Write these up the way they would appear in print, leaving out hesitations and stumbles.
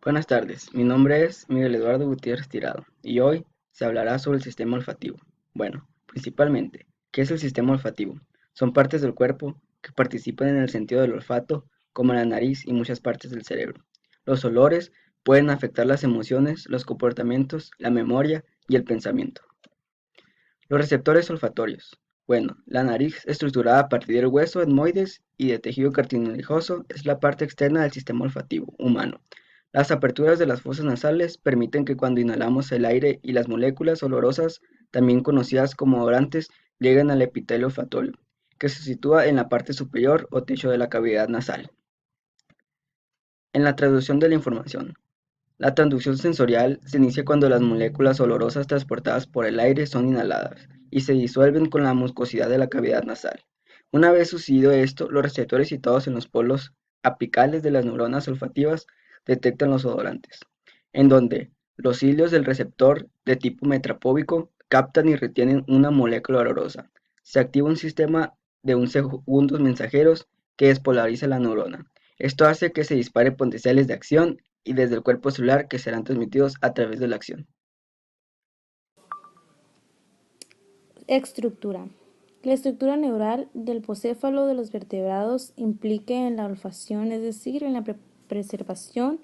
Buenas tardes, mi nombre es Miguel Eduardo Gutiérrez Tirado y hoy se hablará sobre el sistema olfativo. Bueno, principalmente, ¿qué es el sistema olfativo? Son partes del cuerpo que participan en el sentido del olfato, como la nariz y muchas partes del cerebro. Los olores pueden afectar las emociones, los comportamientos, la memoria y el pensamiento. Los receptores olfatorios. Bueno, la nariz, estructurada a partir del hueso etmoides y de tejido cartilaginoso, es la parte externa del sistema olfativo humano. Las aperturas de las fosas nasales permiten que cuando inhalamos el aire y las moléculas olorosas, también conocidas como odorantes, lleguen al epitelio olfatorio, que se sitúa en la parte superior o techo de la cavidad nasal. En la traducción de la información. La transducción sensorial se inicia cuando las moléculas olorosas transportadas por el aire son inhaladas y se disuelven con la mucosidad de la cavidad nasal. Una vez sucedido esto, los receptores situados en los polos apicales de las neuronas olfativas detectan los odorantes, en donde los cilios del receptor de tipo metrapóbico captan y retienen una molécula olorosa. Se activa un sistema de un segundos mensajeros que despolariza la neurona. Esto hace que se disparen potenciales de acción y desde el cuerpo celular que serán transmitidos a través de la acción. Estructura. La estructura neural del poscéfalo de los vertebrados implica en la olfacción, es decir, en la preservación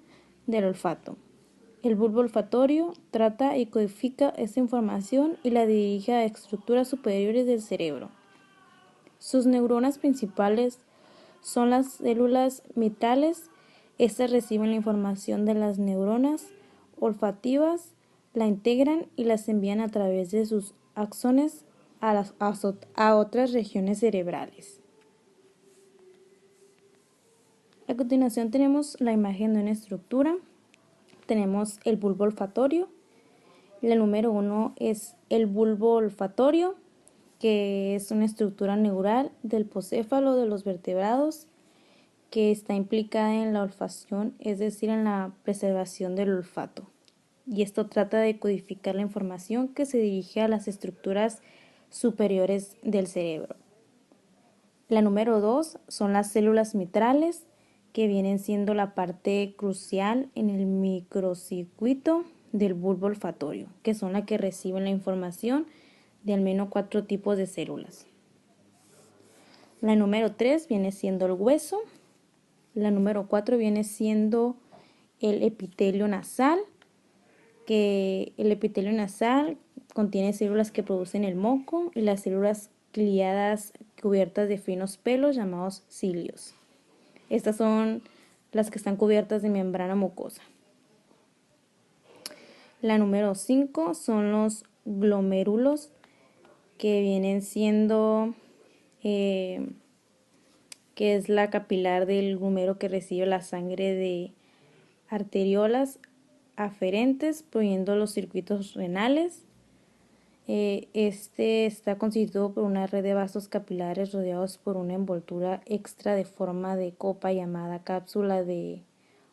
del olfato. El bulbo olfatorio trata y codifica esta información y la dirige a estructuras superiores del cerebro. Sus neuronas principales son las células mitrales. Estas reciben la información de las neuronas olfativas, la integran y las envían a través de sus axones a otras regiones cerebrales. A continuación tenemos la imagen de una estructura. Tenemos el bulbo olfatorio. La número 1 es el bulbo olfatorio, que es una estructura neural del poscéfalo de los vertebrados que está implicada en la olfacción, es decir, en la preservación del olfato. Y esto trata de codificar la información que se dirige a las estructuras superiores del cerebro. La número 2 son las células mitrales, que vienen siendo la parte crucial en el microcircuito del bulbo olfatorio, que son las que reciben la información de al menos 4 tipos de células. La número 3 viene siendo el hueso. La número 4 viene siendo el epitelio nasal, que el epitelio nasal contiene células que producen el moco y las células ciliadas cubiertas de finos pelos llamados cilios. Estas son las que están cubiertas de membrana mucosa. La número 5 son los glomérulos, que vienen siendo que es la capilar del glumero que recibe la sangre de arteriolas aferentes, proveyendo los circuitos renales. Este está constituido por una red de vasos capilares rodeados por una envoltura extra de forma de copa llamada cápsula de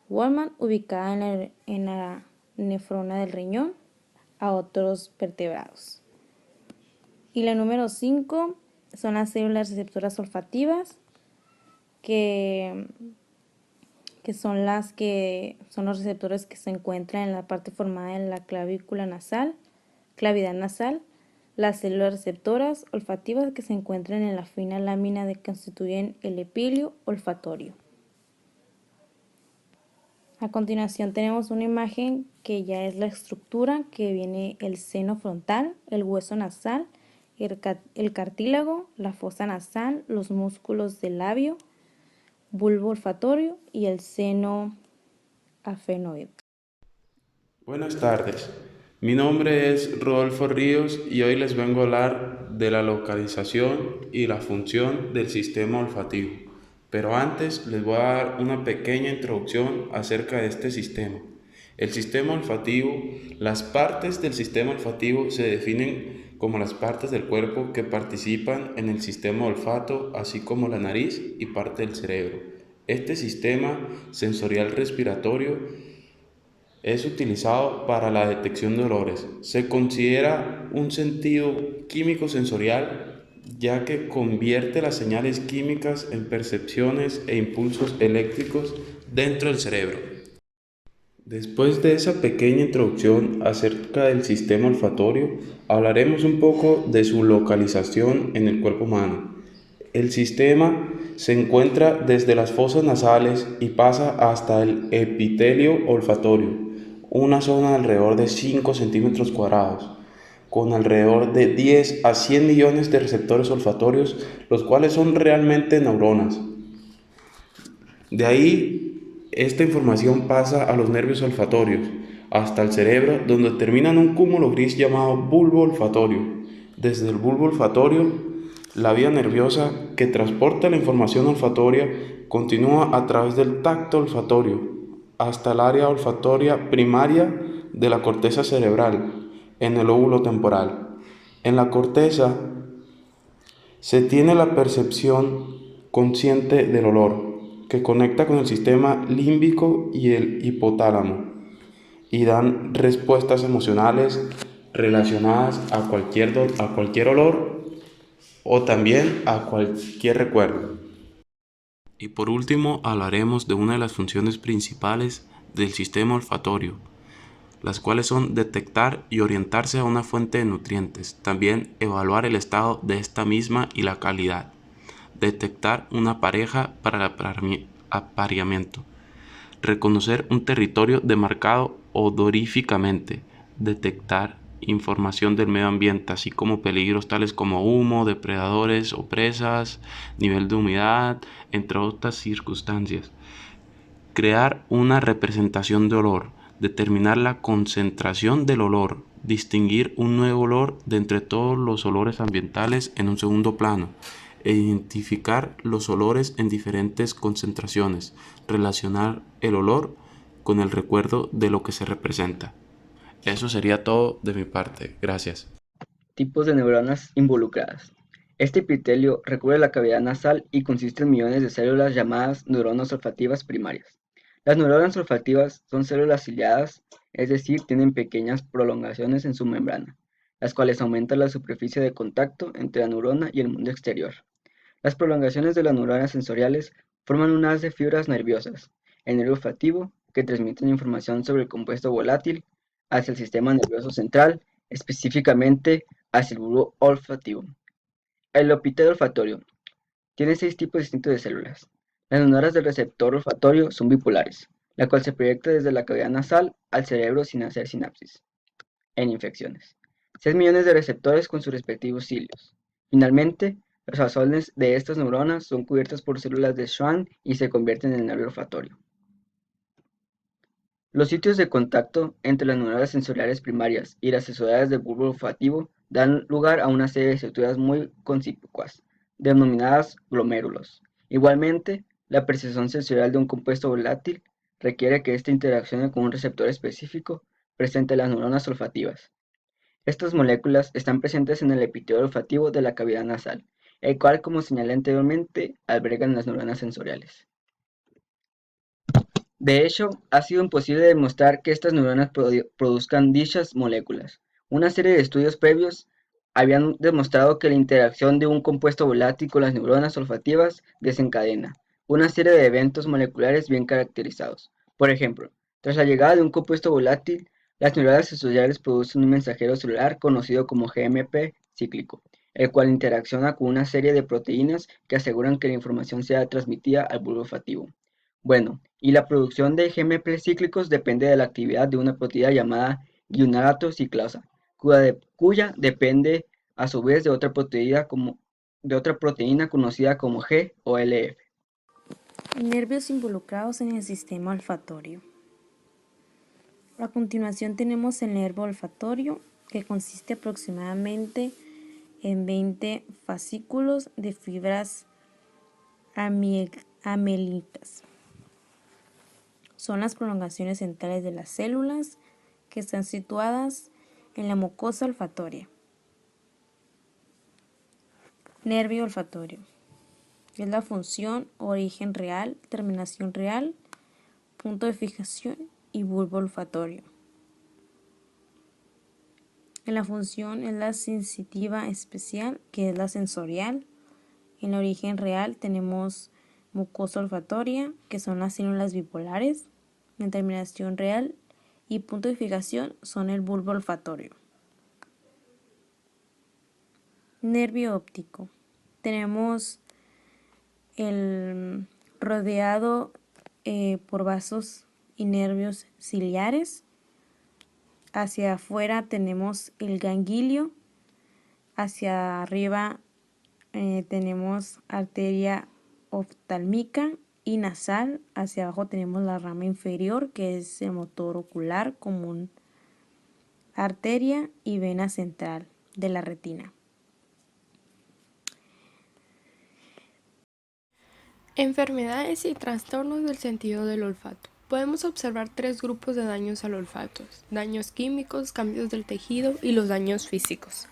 Wolman, ubicada en la nefrona del riñón a otros vertebrados. Y la número 5 son las células receptoras olfativas, que son los receptores que se encuentran en la parte formada en la cavidad nasal, las células receptoras olfativas que se encuentran en la fina lámina que constituyen el epitelio olfatorio. A continuación tenemos una imagen que ya es la estructura, que viene el seno frontal, el hueso nasal, el cartílago, la fosa nasal, los músculos del labio, bulbo olfatorio y el seno afenoide. Buenas tardes, mi nombre es Rodolfo Ríos y hoy les vengo a hablar de la localización y la función del sistema olfativo. Pero antes les voy a dar una pequeña introducción acerca de este sistema. El sistema olfativo, las partes del sistema olfativo se definen como las partes del cuerpo que participan en el sistema olfato, así como la nariz y parte del cerebro. Este sistema sensorial respiratorio es utilizado para la detección de olores. Se considera un sentido químico sensorial ya que convierte las señales químicas en percepciones e impulsos eléctricos dentro del cerebro. Después de esa pequeña introducción acerca del sistema olfatorio, hablaremos un poco de su localización en el cuerpo humano. El sistema se encuentra desde las fosas nasales y pasa hasta el epitelio olfatorio, una zona de alrededor de 5 centímetros cuadrados, con alrededor de 10 a 100 millones de receptores olfatorios, los cuales son realmente neuronas. De ahí, esta información pasa a los nervios olfatorios, hasta el cerebro, donde termina en un cúmulo gris llamado bulbo olfatorio. Desde el bulbo olfatorio, la vía nerviosa que transporta la información olfatoria continúa a través del tacto olfatorio hasta el área olfatoria primaria de la corteza cerebral, en el lóbulo temporal. En la corteza se tiene la percepción consciente del olor, que conecta con el sistema límbico y el hipotálamo, y dan respuestas emocionales relacionadas a cualquier olor o también a cualquier recuerdo. Y por último hablaremos de una de las funciones principales del sistema olfatorio, las cuales son detectar y orientarse a una fuente de nutrientes, también evaluar el estado de esta misma y la calidad, detectar una pareja para el apareamiento, reconocer un territorio demarcado odoríficamente, detectar información del medio ambiente, así como peligros tales como humo, depredadores o presas, nivel de humedad, entre otras circunstancias. Crear una representación de olor, determinar la concentración del olor, distinguir un nuevo olor de entre todos los olores ambientales en un segundo plano, e identificar los olores en diferentes concentraciones, relacionar el olor con el recuerdo de lo que se representa. Eso sería todo de mi parte. Gracias. Tipos de neuronas involucradas. Este epitelio recubre la cavidad nasal y consiste en millones de células llamadas neuronas olfativas primarias. Las neuronas olfativas son células ciliadas, es decir, tienen pequeñas prolongaciones en su membrana, las cuales aumentan la superficie de contacto entre la neurona y el mundo exterior. Las prolongaciones de las neuronas sensoriales forman un haz de fibras nerviosas, el nervio olfativo, que transmiten información sobre el compuesto volátil hacia el sistema nervioso central, específicamente hacia el bulbo olfativo. El epitelio olfatorio tiene 6 tipos distintos de células. Las neuronas del receptor olfatorio son bipolares, la cual se proyecta desde la cavidad nasal al cerebro sin hacer sinapsis. En infecciones, 6 millones de receptores con sus respectivos cilios. Finalmente, los axones de estas neuronas son cubiertas por células de Schwann y se convierten en el nervio olfatorio. Los sitios de contacto entre las neuronas sensoriales primarias y las sensoriales del bulbo olfativo dan lugar a una serie de estructuras muy conspicuas, denominadas glomérulos. Igualmente, la percepción sensorial de un compuesto volátil requiere que éste interaccione con un receptor específico presente en las neuronas olfativas. Estas moléculas están presentes en el epitelio olfativo de la cavidad nasal, el cual, como señalé anteriormente, albergan las neuronas sensoriales. De hecho, ha sido imposible demostrar que estas neuronas produzcan dichas moléculas. Una serie de estudios previos habían demostrado que la interacción de un compuesto volátil con las neuronas olfativas desencadena una serie de eventos moleculares bien caracterizados. Por ejemplo, tras la llegada de un compuesto volátil, las neuronas sensoriales producen un mensajero celular conocido como GMP cíclico, el cual interacciona con una serie de proteínas que aseguran que la información sea transmitida al bulbo olfativo. Bueno, y la producción de GMP cíclicos depende de la actividad de una proteína llamada guanirato ciclasa, cuya depende a su vez de otra proteína conocida como G o LF. Nervios involucrados en el sistema olfatorio. A continuación tenemos el nervio olfatorio, que consiste aproximadamente en 20 fascículos de fibras amiélicas. Son las prolongaciones centrales de las células que están situadas en la mucosa olfatoria. Nervio olfatorio. Es la función, origen real, terminación real, punto de fijación y bulbo olfatorio. En la función es la sensitiva especial, que es la sensorial. En el origen real tenemos mucosa olfatoria, que son las células bipolares. En terminación real y punto de fijación son el bulbo olfatorio. Nervio óptico. Tenemos el rodeado por vasos y nervios ciliares. Hacia afuera tenemos el ganglio. Hacia arriba tenemos arteria oftálmica y nasal. Hacia abajo tenemos la rama inferior, que es el motor ocular común, arteria y vena central de la retina. Enfermedades y trastornos del sentido del olfato. Podemos observar 3 grupos de daños al olfato: daños químicos, cambios del tejido y los daños físicos.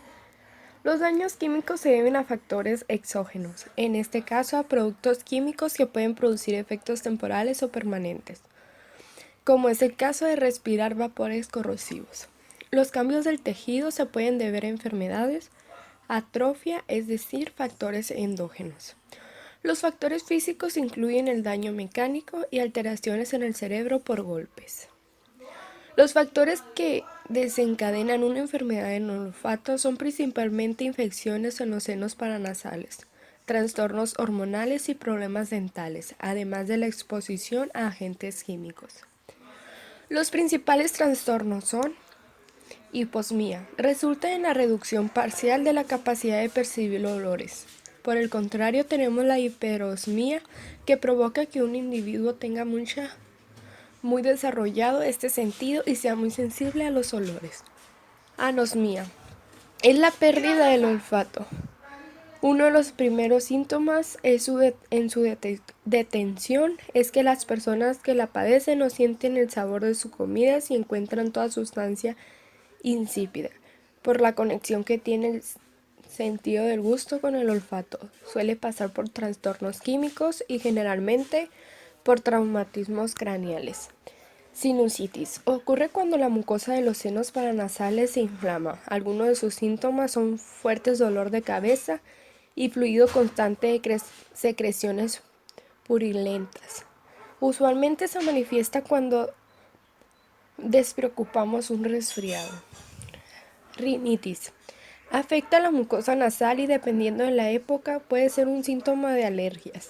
Los daños químicos se deben a factores exógenos, en este caso a productos químicos que pueden producir efectos temporales o permanentes, como es el caso de respirar vapores corrosivos. Los cambios del tejido se pueden deber a enfermedades, atrofia, es decir, factores endógenos. Los factores físicos incluyen el daño mecánico y alteraciones en el cerebro por golpes. Los factores que desencadenan una enfermedad en el olfato son principalmente infecciones en los senos paranasales, trastornos hormonales y problemas dentales, además de la exposición a agentes químicos. Los principales trastornos son hiposmia. Resulta en la reducción parcial de la capacidad de percibir los olores. Por el contrario, tenemos la hiperosmia, que provoca que un individuo tenga muy desarrollado este sentido y sea muy sensible a los olores. Anosmia es la pérdida del olfato. Uno de los primeros síntomas en su detención es que las personas que la padecen no sienten el sabor de su comida si encuentran toda sustancia insípida, por la conexión que tiene el sentido del gusto con el olfato. Suele pasar por trastornos químicos y generalmente por traumatismos craneales. Sinusitis. Ocurre cuando la mucosa de los senos paranasales se inflama. Algunos de sus síntomas son fuertes dolor de cabeza y fluido constante de secreciones purilentas. Usualmente se manifiesta cuando despreocupamos un resfriado. Rinitis. Afecta a la mucosa nasal y, dependiendo de la época, puede ser un síntoma de alergias.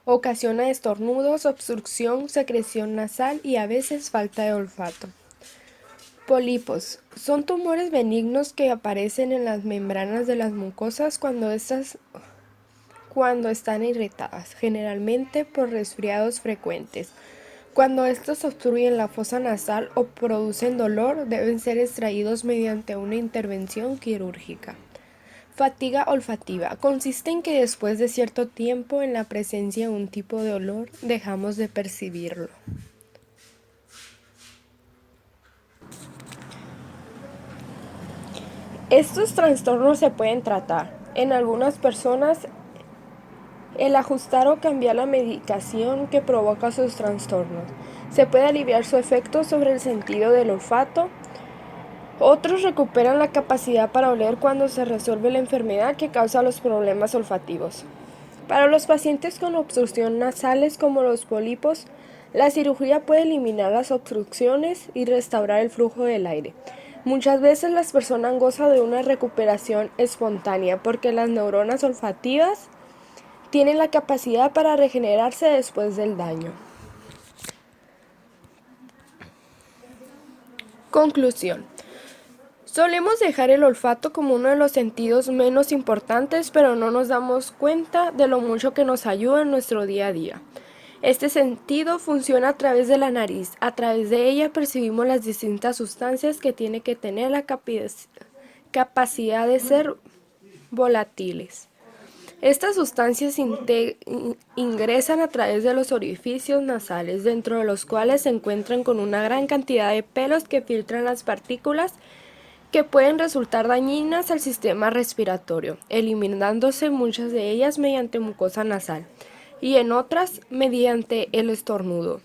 Ocasiona estornudos, obstrucción, secreción nasal y a veces falta de olfato. Pólipos. Son tumores benignos que aparecen en las membranas de las mucosas cuando están irritadas, generalmente por resfriados frecuentes. Cuando estos obstruyen la fosa nasal o producen dolor, deben ser extraídos mediante una intervención quirúrgica. Fatiga olfativa. Consiste en que después de cierto tiempo en la presencia de un tipo de olor, dejamos de percibirlo. Estos trastornos se pueden tratar. En algunas personas, el ajustar o cambiar la medicación que provoca sus trastornos. Se puede aliviar su efecto sobre el sentido del olfato. Otros recuperan la capacidad para oler cuando se resuelve la enfermedad que causa los problemas olfativos. Para los pacientes con obstrucción nasales como los pólipos, la cirugía puede eliminar las obstrucciones y restaurar el flujo del aire. Muchas veces las personas gozan de una recuperación espontánea porque las neuronas olfativas tienen la capacidad para regenerarse después del daño. Conclusión. Solemos dejar el olfato como uno de los sentidos menos importantes, pero no nos damos cuenta de lo mucho que nos ayuda en nuestro día a día. Este sentido funciona a través de la nariz. A través de ella percibimos las distintas sustancias que tienen que tener la capacidad de ser volátiles. Estas sustancias ingresan a través de los orificios nasales, dentro de los cuales se encuentran con una gran cantidad de pelos que filtran las partículas que pueden resultar dañinas al sistema respiratorio, eliminándose muchas de ellas mediante mucosa nasal y en otras mediante el estornudo.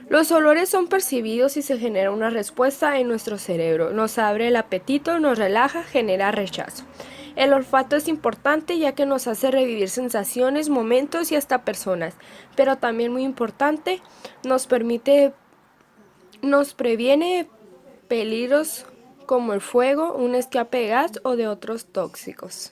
Los olores son percibidos y se genera una respuesta en nuestro cerebro. Nos abre el apetito, nos relaja, genera rechazo. El olfato es importante ya que nos hace revivir sensaciones, momentos y hasta personas, pero también muy importante, nos previene Peligros como el fuego, un escape de gas o de otros tóxicos.